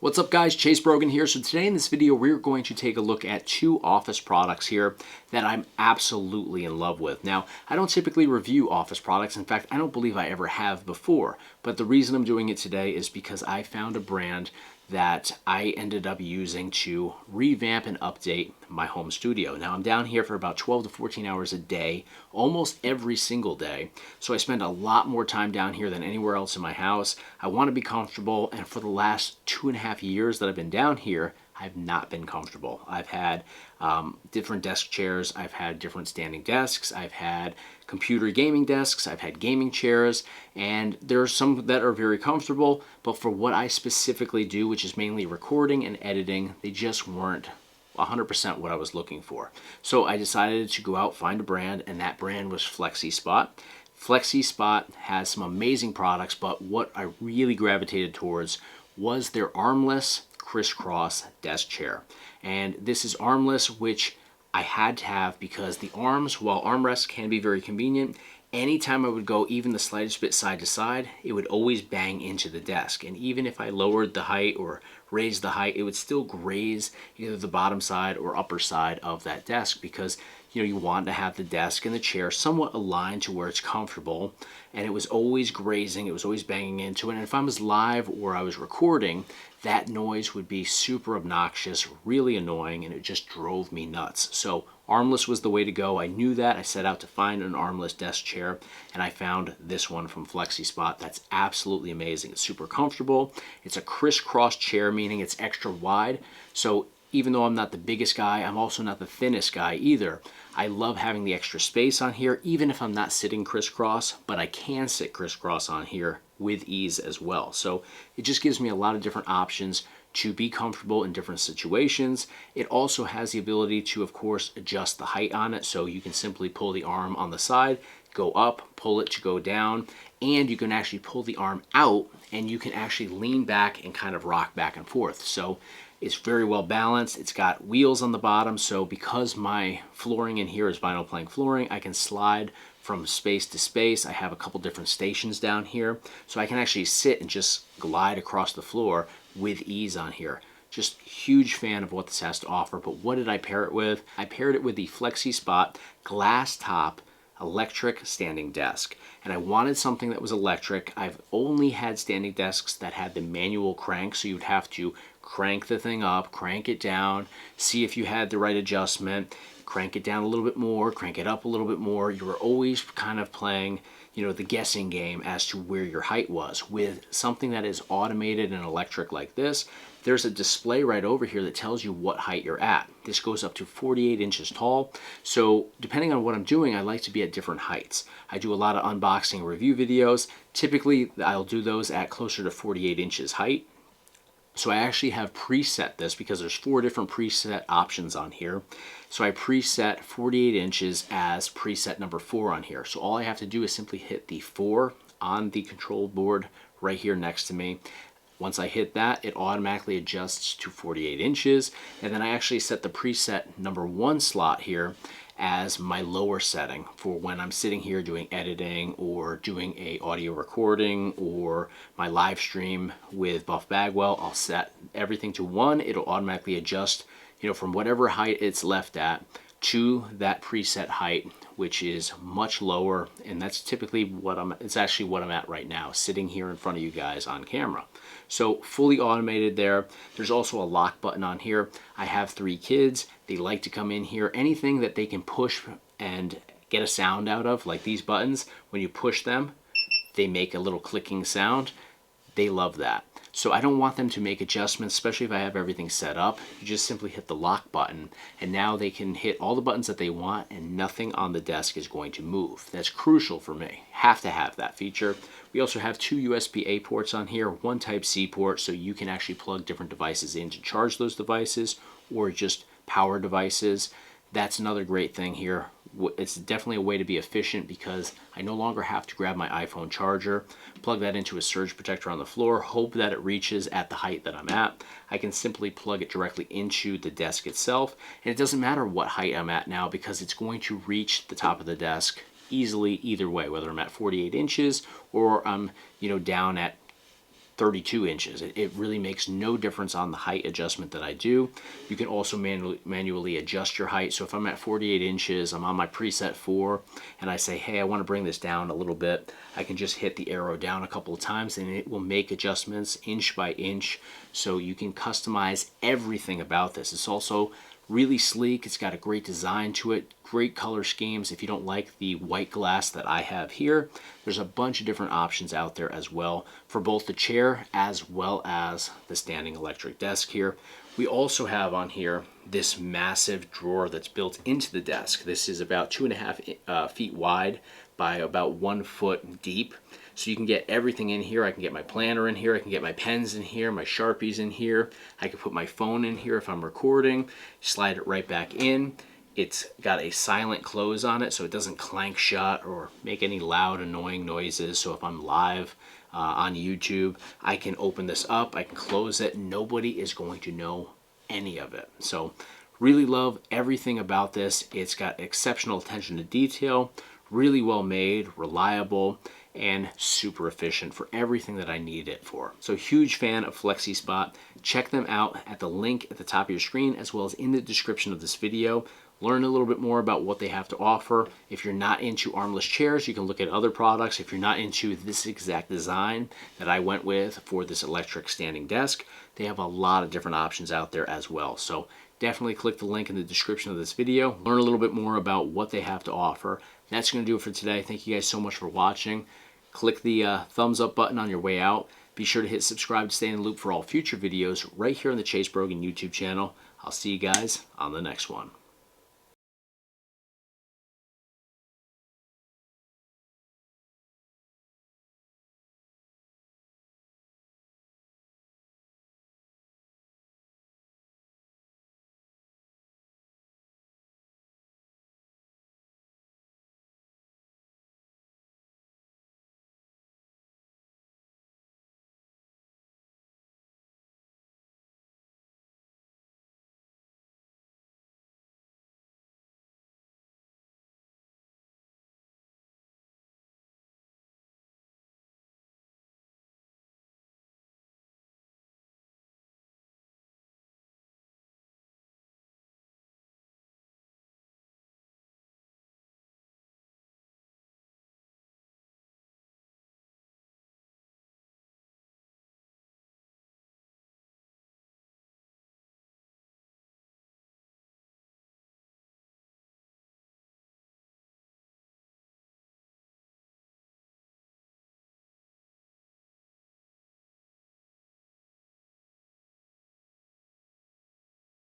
What's up guys, Chase Brogan here. So today in this video we're going to take a look at two office products here that I'm absolutely in love with. Now, I don't typically review office products. In fact, I don't believe I ever have before. But the reason I'm doing it today is because I found a brand that I ended up using to revamp and update my home studio. Now I'm down here for about 12 to 14 hours a day, almost every single day. So I spend a lot more time down here than anywhere else in my house. I want to be comfortable, and for the last 2.5 years that I've been down here, I've not been comfortable. I've had different desk chairs, I've had different standing desks, I've had computer gaming desks, I've had gaming chairs, and there are some that are very comfortable, but for what I specifically do, which is mainly recording and editing, they just weren't 100% what I was looking for. So I decided to go out, find a brand, and that brand was Flexispot. Flexispot has some amazing products, but what I really gravitated towards was their armless crisscross desk chair. And this is armless, which I had to have because the arms, while armrests can be very convenient, anytime I would go even the slightest bit side to side, it would always bang into the desk. And even if I lowered the height or raised the height, it would still graze either the bottom side or upper side of that desk because you want to have the desk and the chair somewhat aligned to where it's comfortable, and it was always grazing, it was always banging into it. And if I was live or I was recording, that noise would be super obnoxious, really annoying, and it just drove me nuts. So armless was the way to go. I knew that. I set out to find an armless desk chair, and I found this one from Flexispot. That's absolutely amazing. It's super comfortable. It's a crisscross chair, meaning it's extra wide. So even though I'm not the biggest guy, I'm also not the thinnest guy either. I love having the extra space on here, even if I'm not sitting crisscross, but I can sit crisscross on here with ease as well. So it just gives me a lot of different options to be comfortable in different situations. It also has the ability to, of course, adjust the height on it. So you can simply pull the arm on the side, go up, pull it to go down, and you can actually pull the arm out and you can actually lean back and kind of rock back and forth. So it's very well balanced. It's got wheels on the bottom, so because my flooring in here is vinyl plank flooring, I can slide from space to space. I have a couple different stations down here, so I can actually sit and just glide across the floor with ease on here. Just huge fan of what this has to offer. But what did I pair it with? I paired it with the Flexispot glass top electric standing desk, and I wanted something that was electric. I've only had standing desks that had the manual crank, so you'd have to crank the thing up, crank it down, see if you had the right adjustment, crank it down a little bit more, crank it up a little bit more. You were always kind of playing the guessing game as to where your height was. With something that is automated and electric like this, there's a display right over here that tells you what height you're at. This goes up to 48 inches tall. So depending on what I'm doing, I like to be at different heights. I do a lot of unboxing review videos. Typically, I'll do those at closer to 48 inches height. So I actually have preset this because there's 4 different preset options on here. So I preset 48 inches as preset number 4 on here. So all I have to do is simply hit the 4 on the control board right here next to me. Once I hit that, it automatically adjusts to 48 inches. And then I actually set the preset number 1 slot here as my lower setting for when I'm sitting here doing editing or doing a audio recording or my live stream with Buff Bagwell. I'll set everything to 1. It'll automatically adjust, from whatever height it's left at to that preset height, which is much lower, and that's typically it's actually what I'm at right now, sitting here in front of you guys on camera. So fully automated there. There's also a lock button on here. I have 3 kids. They like to come in here. Anything that they can push and get a sound out of, like these buttons, when you push them, they make a little clicking sound. They love that. So I don't want them to make adjustments, especially if I have everything set up. You just simply hit the lock button, and now they can hit all the buttons that they want, and nothing on the desk is going to move. That's crucial for me. Have to have that feature. We also have 2 USB-A ports on here, 1 Type-C port, so you can actually plug different devices in to charge those devices, or just power devices. That's another great thing here. It's definitely a way to be efficient because I no longer have to grab my iPhone charger, plug that into a surge protector on the floor, hope that it reaches at the height that I'm at. I can simply plug it directly into the desk itself, and it doesn't matter what height I'm at now because it's going to reach the top of the desk easily either way, whether I'm at 48 inches or I'm down at 32 inches. It really makes no difference on the height adjustment that I do. You can also manually adjust your height. So if I'm at 48 inches, I'm on my preset 4, and I say, hey, I want to bring this down a little bit, I can just hit the arrow down a couple of times and it will make adjustments inch by inch. So you can customize everything about this. It's also really sleek. It's got a great design to it, great color schemes. If you don't like the white glass that I have here, there's a bunch of different options out there as well for both the chair as well as the standing electric desk here. We also have on here this massive drawer that's built into the desk. This is about 2.5 feet wide by about 1 foot deep. So you can get everything in here. I can get my planner in here. I can get my pens in here, my Sharpies in here. I can put my phone in here if I'm recording, slide it right back in. It's got a silent close on it so it doesn't clank shut or make any loud annoying noises. So if I'm live on YouTube, I can open this up, I can close it. Nobody is going to know any of it. So really love everything about this. It's got exceptional attention to detail, really well made, reliable, and super efficient for everything that I need it for. So huge fan of Flexispot. Check them out at the link at the top of your screen as well as in the description of this video. Learn a little bit more about what they have to offer. If you're not into armless chairs, you can look at other products. If you're not into this exact design that I went with for this electric standing desk, they have a lot of different options out there as well. So definitely click the link in the description of this video. Learn a little bit more about what they have to offer. That's going to do it for today. Thank you guys so much for watching. Click the thumbs up button on your way out. Be sure to hit subscribe to stay in the loop for all future videos right here on the Chase Brogan YouTube channel. I'll see you guys on the next one.